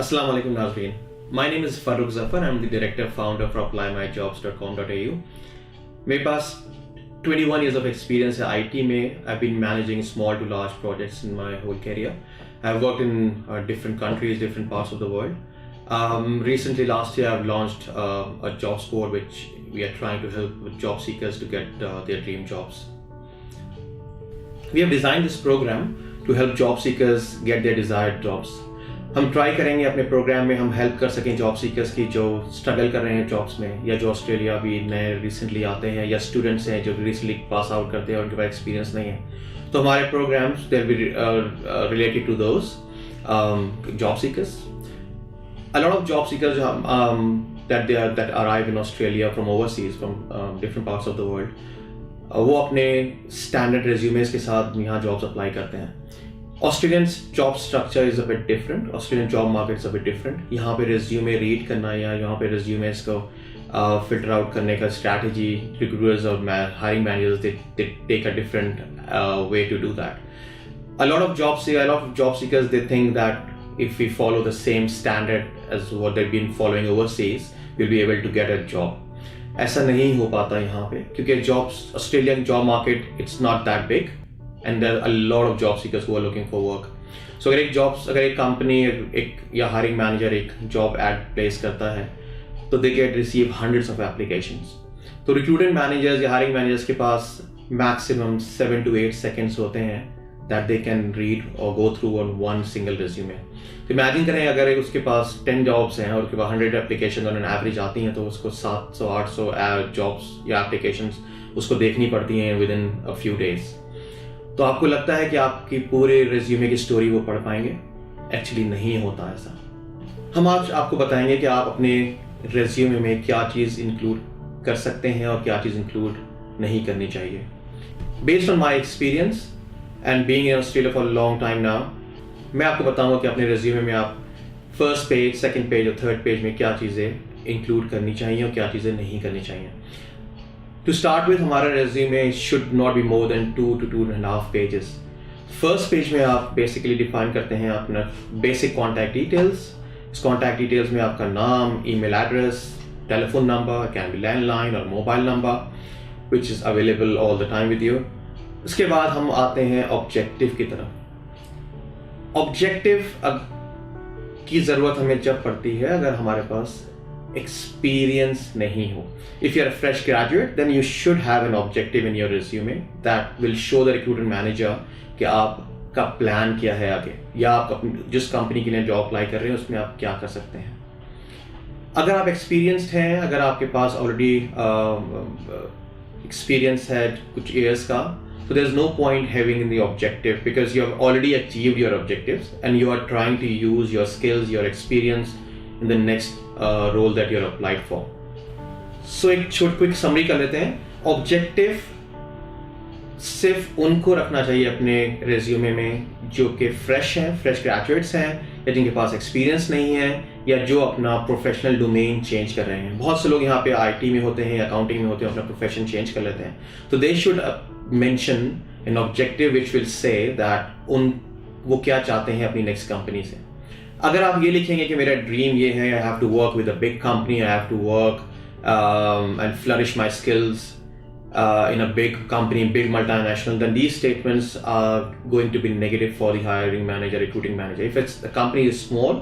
Assalamu alaikum Nazreen. My name is Farooq Zafar. I'm the director founder for apply-my-jobs.com.au. मेरे पास 21 years of experience है IT में. I've been managing small to large projects in my whole career. I've worked in different countries, different parts of the world. Recently, last year, I've launched a jobs board which we are trying to help job seekers to get their dream jobs. We have designed this program to help job seekers get their desired jobs. हम try करेंगे अपने programme में हम help कर सकें job seekers की जो struggle कर रहे हैं जॉब्स में या जो ऑस्ट्रेलिया भी नए रिसेंटली आते हैं या स्टूडेंट्स हैं जो रिसेंटली पास आउट करते हैं और उनके पास एक्सपीरियंस नहीं है तो हमारे programmes there be related to those job seekers a lot of job seekers that arrive in Australia from overseas from different parts of the world वो अपने स्टैंडर्ड रेज्यूमेस के साथ यहाँ जॉब्स अप्लाई करते हैं. Australian job structure is a bit different. Australian job market is a bit different. यहाँ पे resume read करना या यहाँ पे resumes को filter out करने का strategy recruiters और hiring managers they take a different way to do that. A lot of job seekers they think that if we follow the same standard as what they've been following overseas, we'll be able to get a job. ऐसा नहीं हो पाता यहाँ पे क्योंकि Australian job market it's not that big. And there are a lot of job seekers who are looking for work. So अगर एक company या हायरिंग मैनेजर एक जॉब एड प्लेस करता है तो they get receive hundreds of applications. तो recruitment managers या hiring managers के पास मैक्सिमम 7 to 8 seconds होते हैं that they can read or go through on one single resume. तो इमेजिन करें अगर उसके पास 10 जॉब्स हैं और उसके पास 100 एप्लीकेशन ऑन एन एवरेज आती हैं तो उसको 700-800 जॉब्स या एप्लीकेशंस उसको देखनी पड़ती हैं with in a few days. तो आपको लगता है कि आपकी पूरे रेज्यूमे की स्टोरी वो पढ़ पाएंगे. एक्चुअली नहीं होता ऐसा. हम आज आपको बताएंगे कि आप अपने रेज्यूमे में क्या चीज़ इंक्लूड कर सकते हैं और क्या चीज़ इंक्लूड नहीं करनी चाहिए. Based on my experience and being in Australia for long time now मैं आपको बताऊंगा कि अपने रेज्यूमे में आप फर्स्ट पेज, सेकंड पेज और थर्ड पेज में क्या चीज़ें इंक्लूड करनी चाहिए और क्या चीज़ें नहीं करनी चाहिए. To start with, हमारा resume should not be more than 2 to 2.5 pages. First page में आप basically define करते हैं अपना basic contact details. इस contact details में आपका नाम, email address, telephone number, can be landline or mobile number, which is available all the time with you. उसके बाद हम आते हैं objective की तरफ. Objective की ज़रूरत हमें जब पड़ती है अगर हमारे पास experience नहीं हो. If you're a fresh graduate, then you should have an objective in your resume that will show the recruiter manager कि आपका प्लान क्या है आगे या आप जिस कंपनी के लिए जॉब अप्लाई कर रहे हैं उसमें आप क्या कर सकते हैं. अगर आप experienced हैं, अगर आपके पास already experience है कुछ years का, so there's no point having in the objective because you have already achieved your objectives and you are trying to use your skills, your experience in the next role that you're applied for. So एक quick summary कर लेते हैं. Objective सिर्फ उनको रखना चाहिए अपने resume में जो कि फ्रेश ग्रेजुएट्स हैं या जिनके पास एक्सपीरियंस नहीं है या जो अपना प्रोफेशनल डोमेन चेंज कर रहे हैं. बहुत से लोग यहाँ पे आईटी में होते हैं या अकाउंटिंग में होते हैं अपना प्रोफेशन चेंज कर लेते हैं. तो they should mention an objective which will say that वो क्या चाहते हैं अपनी नेक्स्ट कंपनी से. अगर आप ये लिखेंगे कि मेरा ड्रीम ये है I have to work with a big company, I have to work and flourish my skills in a big company, big multinational, then these statements are going to be negative for the hiring manager, recruiting manager. If the company is small,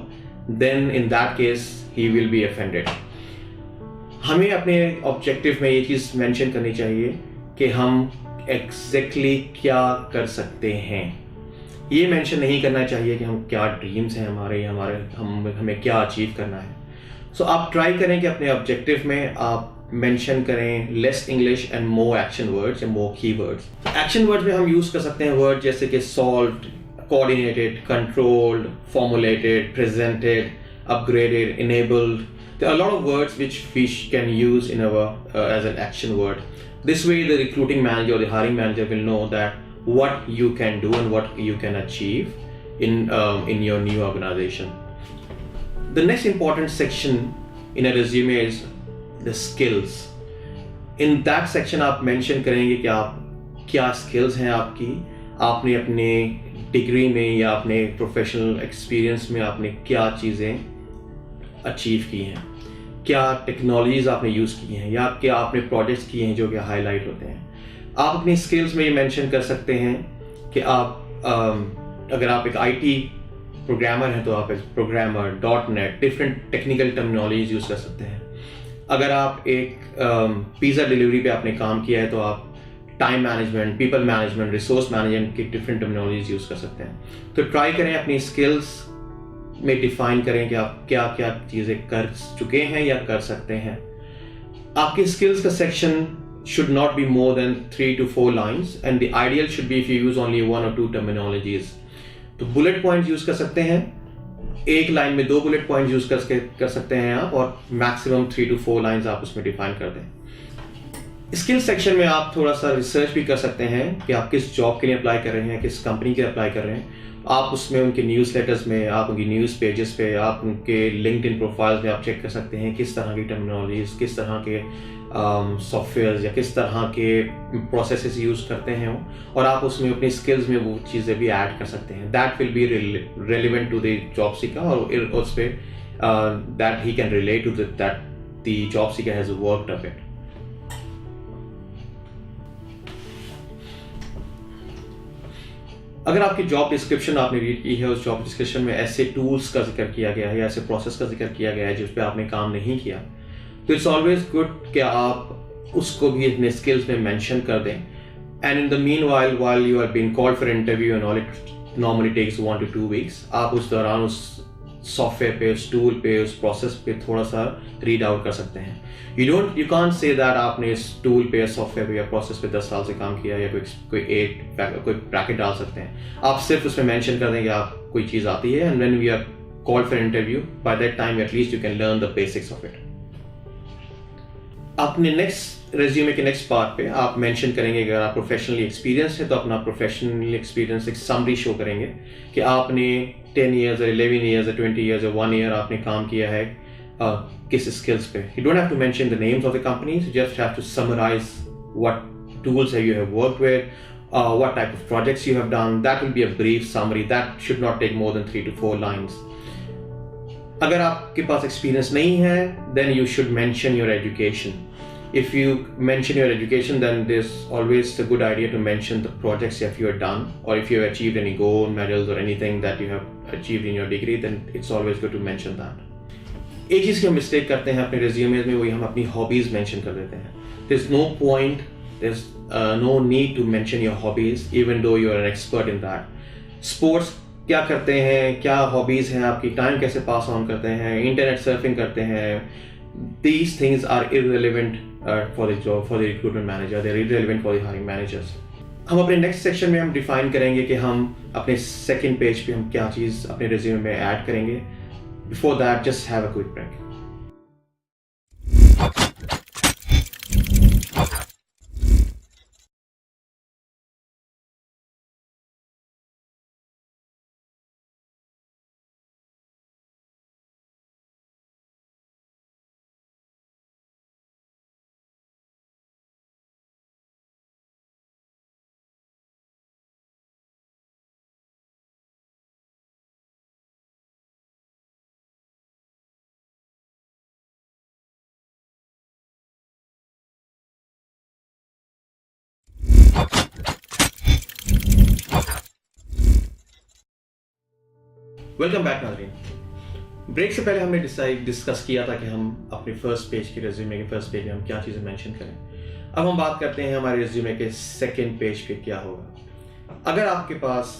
then in that case he will be offended. हमें अपने objective में ये चीज़ mention करनी चाहिए कि हम exactly क्या कर सकते हैं. ये मेंशन नहीं करना चाहिए कि हम क्या ड्रीम्स हैं हमें क्या अचीव करना है. सो आप ट्राई करें कि अपने ऑब्जेक्टिव में आप मेंशन करें less English and more action words या मोर कीवर्ड्स. एक्शन वर्ड्स में हम यूज कर सकते हैं वर्ड जैसे कि solved, coordinated, controlled, formulated, presented, upgraded, enabled. There are a lot of words which we can use in our as an action word. This way the recruiting manager or the hiring manager will know that what you can do and what you can achieve in your new organization. The next important section in a resume is the skills. In that section आप mention करेंगे कि आप क्या skills हैं आपकी, आपने अपने degree में या अपने प्रोफेशनल एक्सपीरियंस में आपने क्या चीज़ें अचीव की हैं, क्या टेक्नोलॉजीज़ आपने यूज़ की हैं, या क्या आपने प्रोजेक्ट्स किए हैं जो कि हाईलाइट होते हैं। आप अपनी स्किल्स में ये मेंशन कर सकते हैं कि आप अगर आप एक आईटी प्रोग्रामर हैं तो आप एक programmer, .NET, different technical terminologies use कर सकते हैं। अगर आप एक पिज़्ज़ा डिलीवरी पे आपने काम किया है तो आप time management, people management, resource management की डिफरेंट टर्मिनोलॉजीज यूज़ कर सकते हैं। तो ट्राई करें अपनी स्किल्स में डिफाइन करें कि आप क्या क्या चीज़ें कर चुके हैं या कर सकते हैं। आपकी स्किल्स का section should not be more than 3 to 4 lines, and the ideal should be if you use only 1 or 2 terminologies. तो बुलेट पॉइंट्स यूज कर सकते हैं, एक लाइन में 2 बुलेट पॉइंट्स यूज कर सकते हैं आप, और मैक्सिमम 3 to 4 लाइंस आप उसमें डिफाइन कर दें। स्किल सेक्शन में आप थोड़ा सा रिसर्च भी कर सकते हैं कि आप किस जॉब के लिए अप्लाई कर रहे हैं, किस कंपनी के लिए अप्लाई कर रहे हैं। आप उसमें उनके न्यूज़ लेटर्स में, आप उनकी न्यूज़ पेजेस पे, आप उनके लिंक्डइन प्रोफाइल्स में आप चेक कर सकते हैं किस तरह की टर्मिनोलॉजीज, किस तरह के सॉफ्टवेयर या किस तरह के प्रोसेसेस यूज़ करते हैं वो, और आप उसमें अपनी स्किल्स में वो चीज़ें भी ऐड कर सकते हैं। That will be relevant to the job seeker, और उस पर that he can relate to that the job seeker has worked a bit. अगर आपकी जॉब डिस्क्रिप्शन आपने रीड की है, उस जॉब डिस्क्रिप्शन में ऐसे टूल्स का जिक्र किया गया है या ऐसे प्रोसेस का जिक्र किया गया है जिस पे आपने काम नहीं किया, तो इट्स ऑलवेज गुड कि आप उसको भी अपने स्किल्स में मेंशन कर दें। And in the meanwhile you are being called for interview and all, it normally takes 1 to 2 weeks, आप उस दौरान उस सॉफ्टवेयर पे, उस टूल पे, उस प्रोसेस पे थोड़ा सा रीड आउट कर सकते हैं। यू कांट से दैट आपने इस टूल पे, सॉफ्टवेयर पे या प्रोसेस पे 10 साल से काम किया, या कोई ब्रैकेट डाल सकते हैं। आप सिर्फ उसमें मेंशन कर दें कि आप कोई चीज़ आती है, and when we are called for interview, by that time at least you can learn the basics of it. अपने नेक्स्ट रेज्यूमे के नेक्स्ट पार्ट पे आप मेंशन करेंगे अगर आप प्रोफेशनली एक्सपीरियंस है तो अपना प्रोफेशनल एक्सपीरियंस एक समरी शो करेंगे कि आपने 10 years, 11 years, 20 years, 1 year आपने काम किया है किस स्किल्स पे। You don't have to mention the names of the companies, you just have to summarize what tools you have worked with, what type of projects you have done. That will be a brief summary. That should not take more than 3 to 4 lines. अगर आपके पास experience नहीं है, then you should mention your education. If you mention your education, then there's always a good idea to mention the projects if you have done, or if you have achieved any gold medals or anything that you have achieved in your degree, then it's always good to mention that. एक चीज़ की हम mistake करते हैं अपने resumes में, वही हम अपनी hobbies mention कर देते हैं. There's no point, there's no need to mention your hobbies even though you are an expert in that. Sports क्या करते हैं, क्या hobbies हैं आपकी, टाइम कैसे पास ऑन करते हैं, इंटरनेट सर्फिंग करते हैं, these things are irrelevant for the job, for the recruitment manager. They're irrelevant for the hiring managers. हम अपने नेक्स्ट सेक्शन में हम डिफाइन करेंगे कि हम अपने सेकंड पेज पे हम क्या चीज़ अपने रिज्यूमे में ऐड करेंगे। Before that just have a quick break. Welcome back नाज़रीन। ब्रेक से पहले हमने डिस्कस किया था कि हम अपने फर्स्ट पेज के रेज्यूमे के फर्स्ट पेज में हम क्या चीज़ें मेंशन करें। अब हम बात करते हैं हमारे रेज्यूमे के सेकंड पेज पे क्या होगा। अगर आपके पास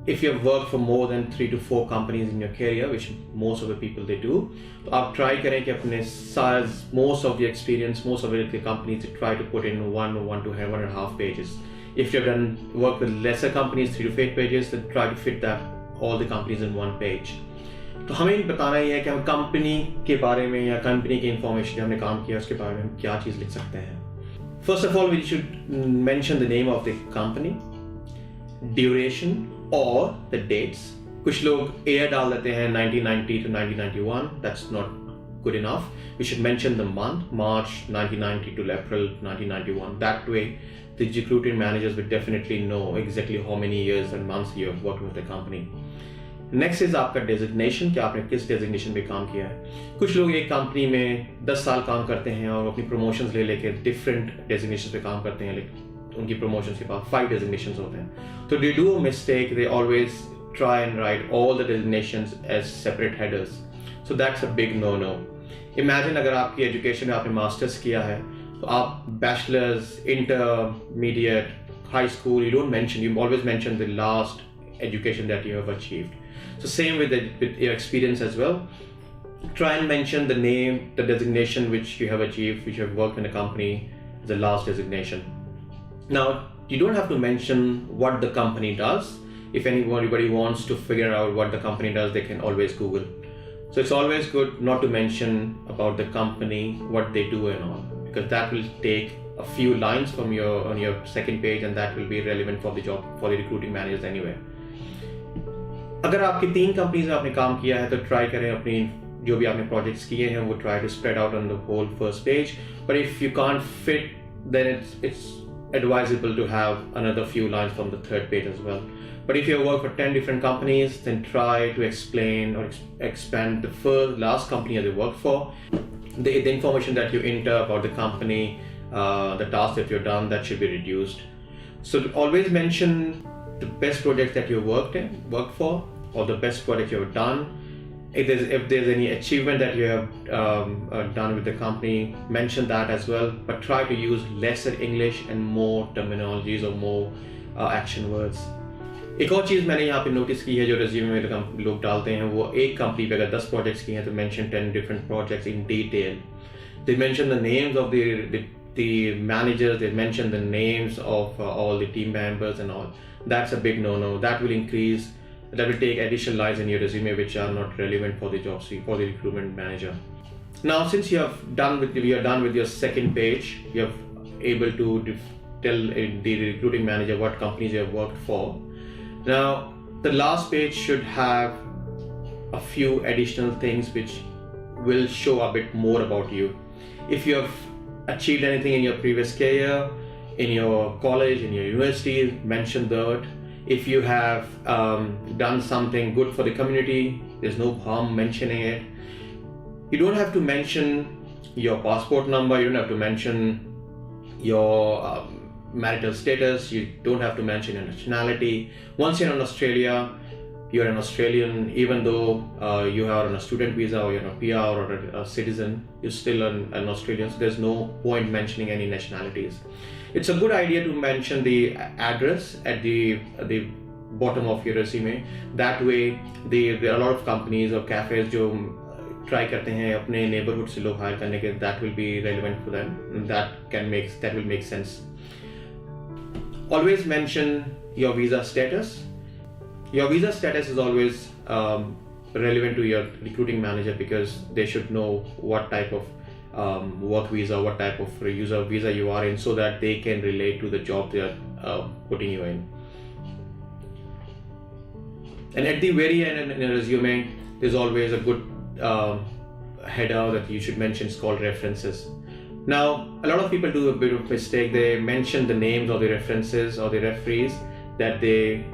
if you work for more than 3 to 4 companies in your career, which most of the people they do, तो आप ट्राई करें कि अपने most of the experience, most of the companies try to put in 1 to 1.5 pages. If you've done work with lesser companies, 3 to 8 pages, then try to fit that all the companies in one page. तो हमें बताना ही है कि हम company के बारे में या कंपनी की इंफॉर्मेशन हमने काम किया उसके बारे में हम क्या चीज़ लिख सकते हैं। First of all we should mention the name of the company, duration और द डेट्स। कुछ लोग ईयर डाल देते हैं 1990 to 1991, that's not good enough. We should mention the month, March 1990 to April 1991. That way the recruiting managers will definitely know exactly how many years and months you have worked with the company. Next is आपका designation, कि आपने किस designation पे काम किया है. कुछ लोग एक कंपनी में 10 साल काम करते हैं और अपनी प्रमोशंस ले लेके डिफरेंट डेजिग्नेशन पे काम करते हैं, लेकिन उनकी प्रमोशंस के पास 5 डेजिग्नेशंस होते हैं. तो they do a mistake, they always try and write all the designations as separate headers. So that's a big no no. Imagine अगर आपकी एजुकेशन में आपने मास्टर्स किया है, तो आप bachelors, intermediate, high school, you don't mention, you always mention the last education that you have achieved. So same with your experience as well. Try and mention the name, the designation which you have achieved, which you have worked in a company, the last designation. Now, you don't have to mention what the company does. If anybody wants to figure out what the company does, they can always Google. So it's always good not to mention about the company, what they do and all, because that will take a few lines from on your second page, and that will be relevant for the job, for the recruiting managers anyway. अगर आपकी 3 companies में आपने काम किया है, तो try करें अपनी जो भी आपने प्रोजेक्ट्स किए हैं वो try to spread out on the whole first page. But if you can't fit, then it's advisable to have another few lines from the third page as well. But if you work for 10 different companies, then try to explain or expand the last company that you worked for, the information that you enter about the company, the tasks that you've done, that should be reduced. So always mention the best projects that you worked for, or the best project you have done. If there's any achievement that you have done with the company, mention that as well. But try to use lesser English and more terminologies or more action words. एक और चीज़ मैंने यहाँ पे notice की है, जो resume में लोग डालते हैं, वो एक कंपनी पे अगर 10 प्रोजेक्ट्स किए हैं तो mention 10 different projects in detail. They mention the names of the managers, they mention the names of all the team members and all. That's a big no-no. That will take additional lines in your resume which are not relevant for the job, for the recruitment manager. Now, since you are done with your second page, you are able to tell the recruiting manager what companies you have worked for. Now, the last page should have a few additional things which will show a bit more about you. If you have achieved anything in your previous career, in your college, in your university, mention that. If you have done something good for the community, there's no harm mentioning it. You don't have to mention your passport number, you don't have to mention your marital status, you don't have to mention your nationality. Once you're in Australia, you're an Australian, even though you are on a student visa or you're a PR or a citizen, you're still an Australian, so there's no point mentioning any nationalities. It's a good idea to mention the address at the bottom of your resume. That way, there are a lot of companies or cafes जो try करते हैं अपने neighborhood से लोग hire करने के, that will be relevant for them. That will make sense. Always mention your visa status. Your visa status is always relevant to your recruiting manager, because they should know what type of work visa, what type of user visa you are in, so that they can relate to the job they are putting you in. And at the very end in a resume, there's always a good header that you should mention. It's called references. Now, a lot of people do a bit of mistake. They mention the names of the references or the referees that they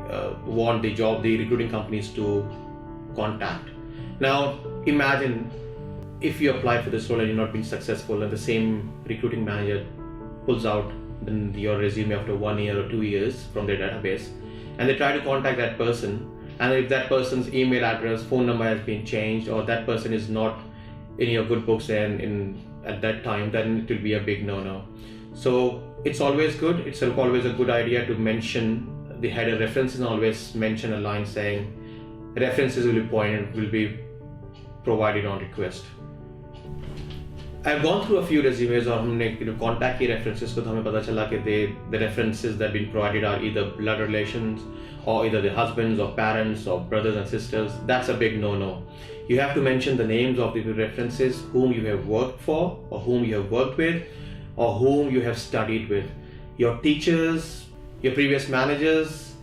want the recruiting companies to contact. Now, imagine if you apply for this role and you're not being successful, and the same recruiting manager pulls out your resume after 1 year or 2 years from their database, and they try to contact that person, and if that person's email address, phone number has been changed, or that person is not in your good books and at that time, then it will be a big no-no. So it's always always a good idea to mention the header references, and always mention a line saying references will be provided on request. I've gone through a few resumes और हमने contact की references को, तो हमें पता चला कि the references that have been provided are either blood relations, or either the husbands or parents or brothers and sisters. That's a big no-no. You have to mention the names of the references, whom you have worked for, or whom you have worked with, or whom you have studied with. Your teachers, your previous managers,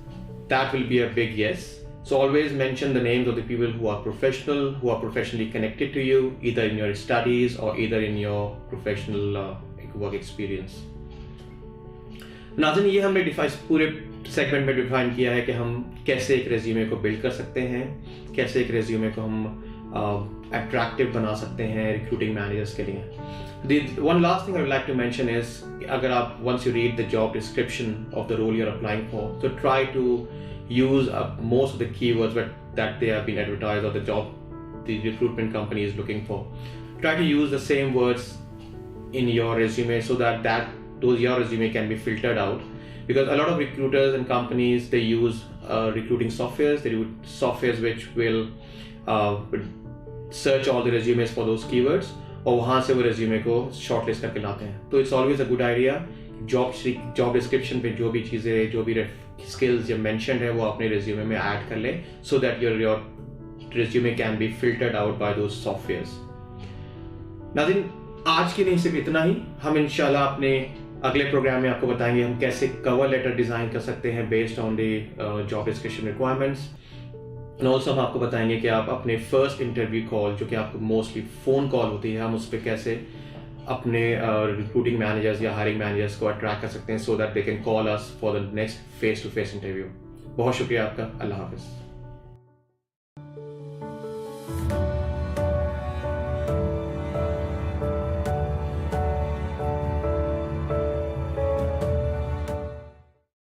that will be a big yes. So always mention the names of the people who are professionally connected to you, either in your studies or either in your professional work experience. नाज़रीन, ये हमने पूरे segment में define किया है कि हम कैसे एक रेज्यूमे को बिल्ड कर सकते हैं, कैसे एक रेज्यूमे को हम अट्रैक्टिव बना सकते हैं रिक्रूटिंग मैनेजर्स के लिए। One last thing I would like to mention is, अगर आप once you read the job description of the role you are applying for, so try to use most of the keywords that they have been advertised or the job the recruitment company is looking for. Try to use the same words in your resume so that your resume can be filtered out, because a lot of recruiters and companies, they use recruiting softwares. They use softwares which will search all the resumes for those keywords और वहाँ से वो resume को shortlist करके लाते हैं। तो it's always a good idea job description पे जो भी चीज़ें, जो भी skills जो mentioned है, वो अपने resume में add कर ले, so that your resume can be filtered out by those softwares. नाज़रीन, आज के लिए सिर्फ इतना ही। हम इंशाल्लाह अपने अगले प्रोग्राम में आपको बताएंगे हम कैसे कवर लेटर डिज़ाइन कर सकते हैं based on the job description requirements. And also हम आपको बताएंगे कि आप अपने फर्स्ट इंटरव्यू कॉल, जो कि आपको मोस्टली फ़ोन कॉल होती है, हम उस पर कैसे अपने रिक्रूटिंग मैनेजर्स या हायरिंग मैनेजर्स को अट्रैक्ट कर सकते हैं, so that they can call us for the next face to face interview. बहुत शुक्रिया आपका। अल्लाह हाफिज़।